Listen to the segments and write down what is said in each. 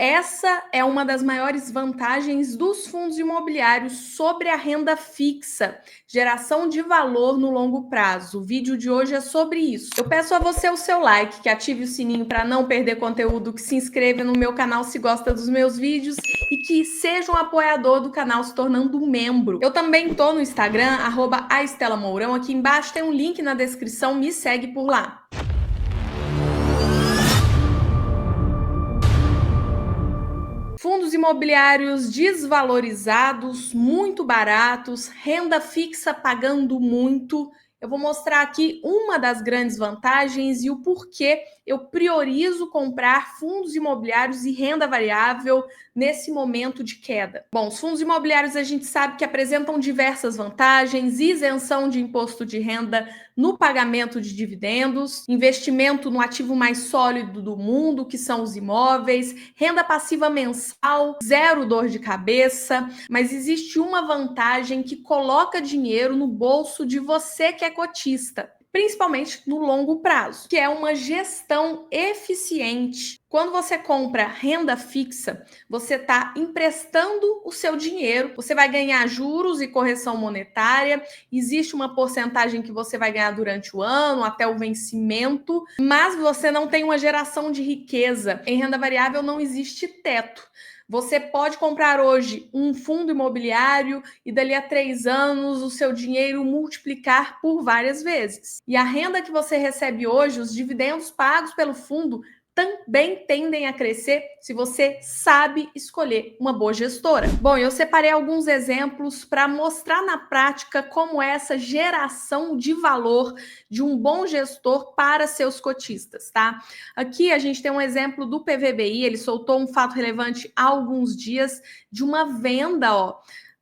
Essa é uma das maiores vantagens dos fundos imobiliários sobre a renda fixa, geração de valor no longo prazo. O vídeo de hoje é sobre isso. Eu peço a você o seu like, que ative o sininho para não perder conteúdo, que se inscreva no meu canal se gosta dos meus vídeos e que seja um apoiador do canal se tornando um membro. Eu também estou no Instagram, @aestelamourão. Aqui embaixo tem um link na descrição, me segue por lá. Fundos imobiliários desvalorizados, muito baratos, renda fixa pagando muito. Eu vou mostrar aqui uma das grandes vantagens e o porquê eu priorizo comprar fundos imobiliários e renda variável nesse momento de queda. Bom, os fundos imobiliários a gente sabe que apresentam diversas vantagens: isenção de imposto de renda no pagamento de dividendos, investimento no ativo mais sólido do mundo, que são os imóveis, renda passiva mensal, zero dor de cabeça. Mas existe uma vantagem que coloca dinheiro no bolso de você que é cotista, principalmente no longo prazo, que é uma gestão eficiente. Quando você compra renda fixa, você está emprestando o seu dinheiro, você vai ganhar juros e correção monetária, existe uma porcentagem que você vai ganhar durante o ano, até o vencimento, mas você não tem uma geração de riqueza. Em renda variável não existe teto. Você pode comprar hoje um fundo imobiliário e dali a 3 anos o seu dinheiro multiplicar por várias vezes. E a renda que você recebe hoje, os dividendos pagos pelo fundo, também tendem a crescer se você sabe escolher uma boa gestora. Bom, eu separei alguns exemplos para mostrar na prática como é essa geração de valor de um bom gestor para seus cotistas, tá? Aqui a gente tem um exemplo do PVBI, ele soltou um fato relevante há alguns dias de uma venda,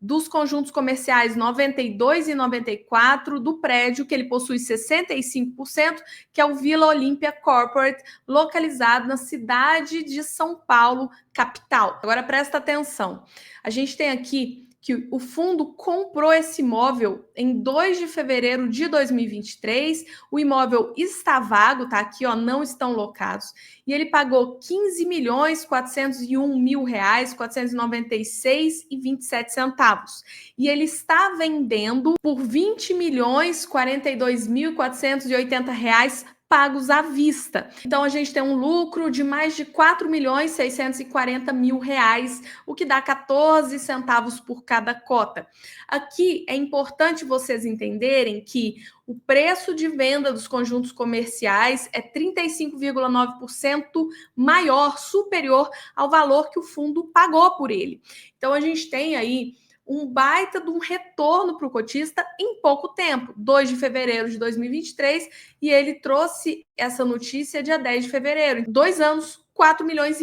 dos conjuntos comerciais 92 e 94 do prédio que ele possui 65%, que é o Vila Olímpia Corporate, localizado na cidade de São Paulo, capital. Agora presta atenção. A gente tem aqui que o fundo comprou esse imóvel em 2 de fevereiro de 2023. O imóvel está vago, tá aqui, não estão locados. E ele pagou R$ 15.401.000, 496,27. E ele está vendendo por R$ 20.042.480 pagos à vista. Então a gente tem um lucro de mais de R$ 4.640.000, o que dá 14 centavos por cada cota. Aqui é importante vocês entenderem que o preço de venda dos conjuntos comerciais é 35,9% maior, superior ao valor que o fundo pagou por ele. Então a gente tem aí um baita de um retorno para o cotista em pouco tempo, 2 de fevereiro de 2023, e ele trouxe essa notícia dia 10 de fevereiro. Em 2 anos, 4,5 milhões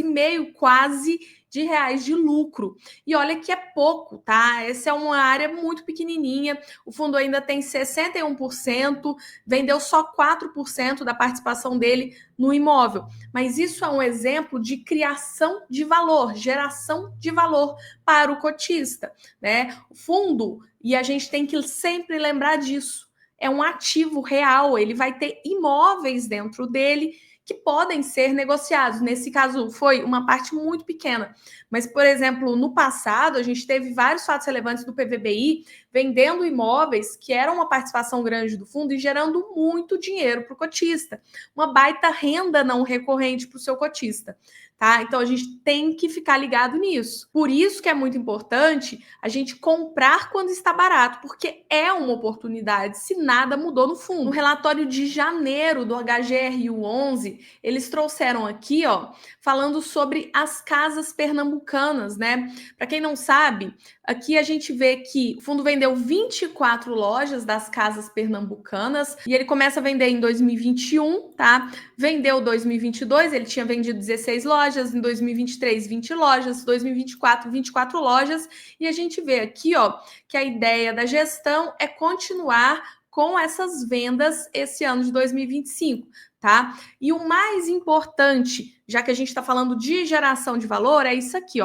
quase de reais de lucro. E olha que é pouco, tá? Essa é uma área muito pequenininha. O fundo ainda tem 61%, vendeu só 4% da participação dele no imóvel. Mas isso é um exemplo de criação de valor, geração de valor para o cotista, né? O fundo, e a gente tem que sempre lembrar disso, é um ativo real, ele vai ter imóveis dentro dele que podem ser negociados. Nesse caso, foi uma parte muito pequena. Mas, por exemplo, no passado, a gente teve vários fatos relevantes do PVBI vendendo imóveis que eram uma participação grande do fundo e gerando muito dinheiro para o cotista. Uma baita renda não recorrente para o seu cotista. Tá? Então, a gente tem que ficar ligado nisso. Por isso que é muito importante a gente comprar quando está barato, porque é uma oportunidade se nada mudou no fundo. No relatório de janeiro do HGRU 11, eles trouxeram aqui, falando sobre as casas pernambucanas, né? Para quem não sabe, aqui a gente vê que o fundo vendeu 24 lojas das casas pernambucanas e ele começa a vender em 2021, tá? Vendeu 2022, ele tinha vendido 16 lojas, em 2023, 20 lojas, 2024, 24 lojas, e a gente vê aqui, que a ideia da gestão é continuar com essas vendas esse ano de 2025, tá? E o mais importante, já que a gente está falando de geração de valor, é isso aqui,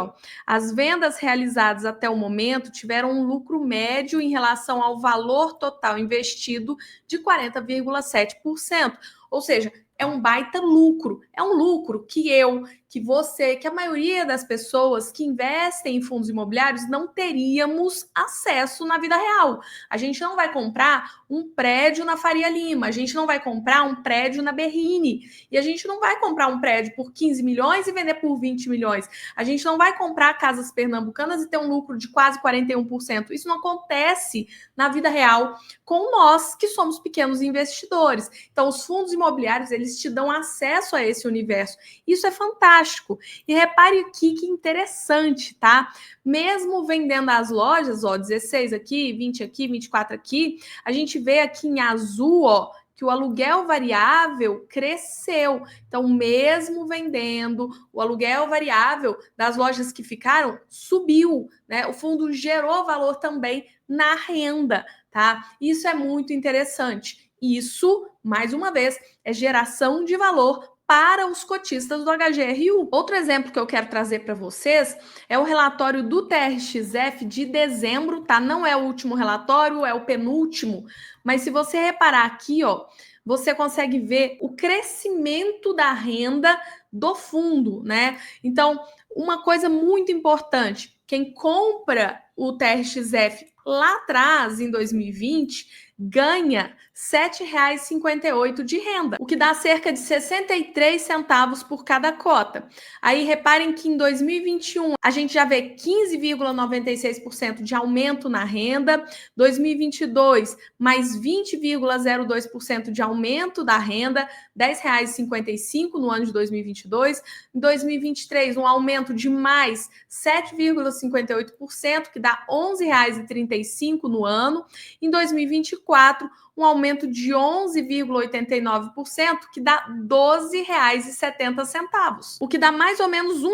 As vendas realizadas até o momento tiveram um lucro médio em relação ao valor total investido de 40,7%. Ou seja, é um baita lucro. É um lucro que eu, que você, que a maioria das pessoas que investem em fundos imobiliários não teríamos acesso na vida real. A gente não vai comprar um prédio na Faria Lima, a gente não vai comprar um prédio na Berrini, e a gente não vai comprar um prédio por 15 milhões e vender por 20 milhões. A gente não vai comprar casas pernambucanas e ter um lucro de quase 41%. Isso não acontece na vida real com nós que somos pequenos investidores. Então, os fundos imobiliários, eles te dão acesso a esse universo. Isso é fantástico. E repare aqui que interessante, tá? Mesmo vendendo as lojas, ó, 16 aqui, 20 aqui, 24 aqui, a gente vê aqui em azul, ó, que o aluguel variável cresceu. Então, mesmo vendendo, o aluguel variável das lojas que ficaram subiu, né? O fundo gerou valor também na renda, tá? Isso é muito interessante. Isso, mais uma vez, é geração de valor para os cotistas do HGRU. Outro exemplo que eu quero trazer para vocês é o relatório do TRXF de dezembro, tá? Não é o último relatório, é o penúltimo, mas se você reparar aqui, ó, você consegue ver o crescimento da renda do fundo, né? Então, uma coisa muito importante, quem compra o TRXF lá atrás, em 2020, ganha R$ 7,58 de renda, o que dá cerca de 63 centavos por cada cota. Aí reparem que em 2021 a gente já vê 15,96% de aumento na renda, 2022 mais 20,02% de aumento da renda, R$ 10,55 no ano de 2022, em 2023 um aumento de mais 7,58%, que dá R$ 11,35 no ano, em 2024 um aumento de 11,89%, que dá R$ 12,70, o que dá mais ou menos R$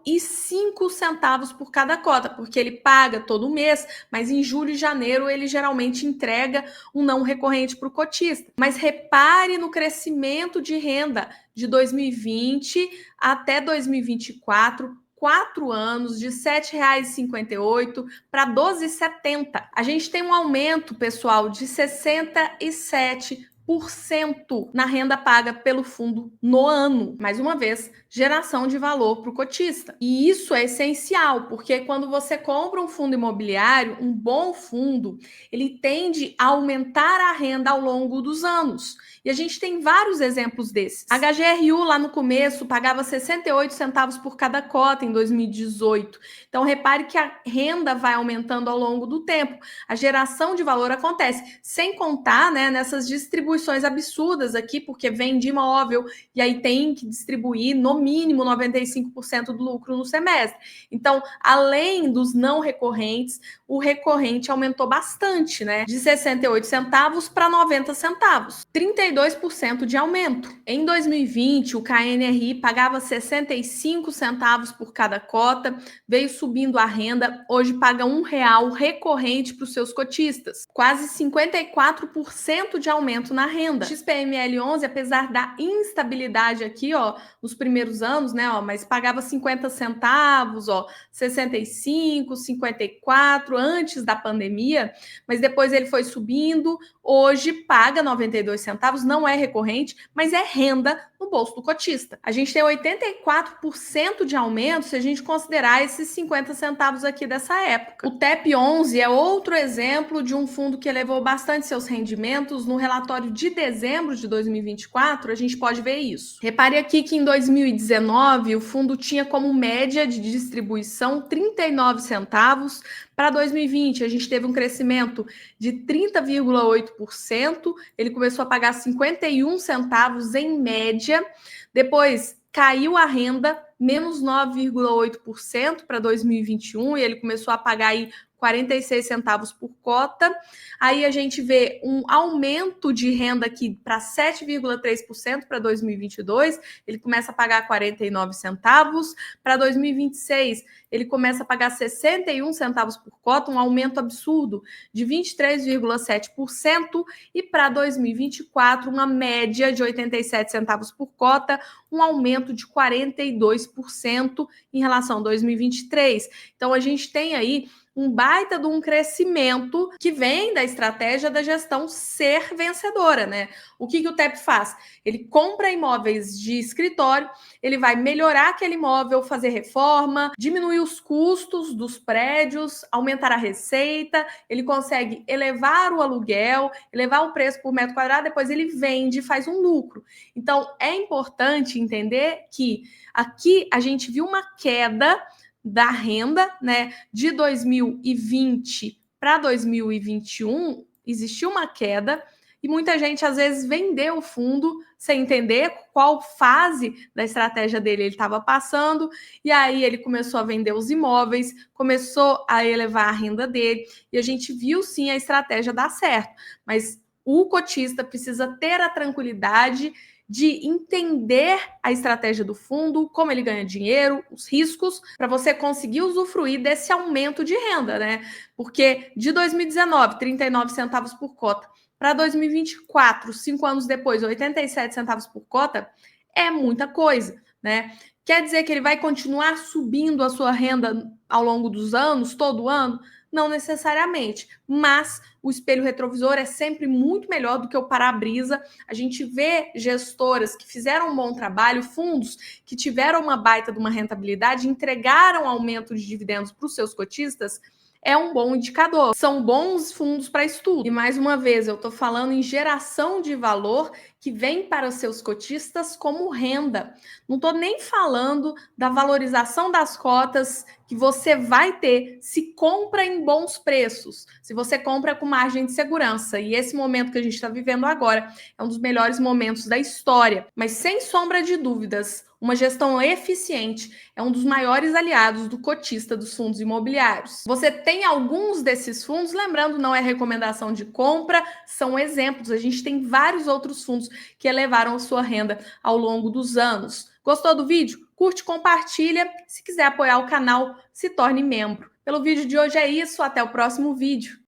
1,05 por cada cota, porque ele paga todo mês, mas em julho e janeiro ele geralmente entrega um não recorrente para o cotista. Mas repare no crescimento de renda de 2020 até 2024, 4 anos, de R$ 7,58 para R$ 12,70. A gente tem um aumento, pessoal, de 67% na renda paga pelo fundo no ano. Mais uma vez, geração de valor para o cotista. E isso é essencial, porque quando você compra um fundo imobiliário, um bom fundo, ele tende a aumentar a renda ao longo dos anos. E a gente tem vários exemplos desses. A HGRU lá no começo pagava 68 centavos por cada cota em 2018. Então repare que a renda vai aumentando ao longo do tempo. A geração de valor acontece, sem contar, né, nessas distribuições absurdas aqui, porque vende imóvel e aí tem que distribuir no mínimo 95% do lucro no semestre. Então, além dos não recorrentes, o recorrente aumentou bastante, né? De 68 centavos para 90 centavos. 32% de aumento. Em 2020, o KNRI pagava 65 centavos por cada cota, veio subindo a renda, hoje paga R$ 1 recorrente para os seus cotistas. Quase 54% de aumento na renda. XPML 11, apesar da instabilidade aqui, ó, nos primeiros anos, né, ó, mas pagava 50 centavos, ó, 65, 54 antes da pandemia, mas depois ele foi subindo, hoje paga 92 centavos, não é recorrente, mas é renda no bolso do cotista. A gente tem 84% de aumento se a gente considerar esses 50 centavos aqui dessa época. O TEP 11 é outro exemplo de um fundo que elevou bastante seus rendimentos. No relatório de dezembro de 2024, a gente pode ver isso. Repare aqui que em 2019 o fundo tinha como média de distribuição 39 centavos. Para 2020, a gente teve um crescimento de 30,8%. Ele começou a pagar 51 centavos em média. Depois caiu a renda, menos 9,8% para 2021, e ele começou a pagar aí 46 centavos por cota. Aí a gente vê um aumento de renda aqui para 7,3% para 2022. Ele começa a pagar 49 centavos. Para 2026, ele começa a pagar 61 centavos por cota, um aumento absurdo de 23,7%. E para 2024, uma média de 87 centavos por cota, um aumento de 42% em relação a 2023. Então, a gente tem aí um baita de um crescimento que vem da estratégia da gestão ser vencedora, né? O que o TEP faz? Ele compra imóveis de escritório, ele vai melhorar aquele imóvel, fazer reforma, diminuir os custos dos prédios, aumentar a receita, ele consegue elevar o aluguel, elevar o preço por metro quadrado, depois ele vende e faz um lucro. Então, é importante entender que aqui a gente viu uma queda da renda, né? De 2020 para 2021, existiu uma queda e muita gente às vezes vendeu o fundo sem entender qual fase da estratégia dele ele estava passando, e aí ele começou a vender os imóveis, começou a elevar a renda dele, e a gente viu sim a estratégia dar certo, mas o cotista precisa ter a tranquilidade de entender a estratégia do fundo, como ele ganha dinheiro, os riscos, para você conseguir usufruir desse aumento de renda, né? Porque de 2019, 39 centavos por cota, para 2024, 5 anos depois, 87 centavos por cota, é muita coisa, né? Quer dizer que ele vai continuar subindo a sua renda ao longo dos anos, todo ano? Não necessariamente, mas o espelho retrovisor é sempre muito melhor do que o para-brisa. A gente vê gestoras que fizeram um bom trabalho, fundos que tiveram uma baita de uma rentabilidade, entregaram aumento de dividendos para os seus cotistas, é um bom indicador. São bons fundos para estudo. E mais uma vez, eu estou falando em geração de valor que vem para os seus cotistas como renda. Não estou nem falando da valorização das cotas que você vai ter se compra em bons preços, se você compra com margem de segurança. E esse momento que a gente está vivendo agora é um dos melhores momentos da história. Mas sem sombra de dúvidas, uma gestão eficiente é um dos maiores aliados do cotista dos fundos imobiliários. Você tem alguns desses fundos, lembrando, não é recomendação de compra, são exemplos. A gente tem vários outros fundos que elevaram a sua renda ao longo dos anos. Gostou do vídeo? Curte, compartilha. Se quiser apoiar o canal, se torne membro. Pelo vídeo de hoje é isso, até o próximo vídeo.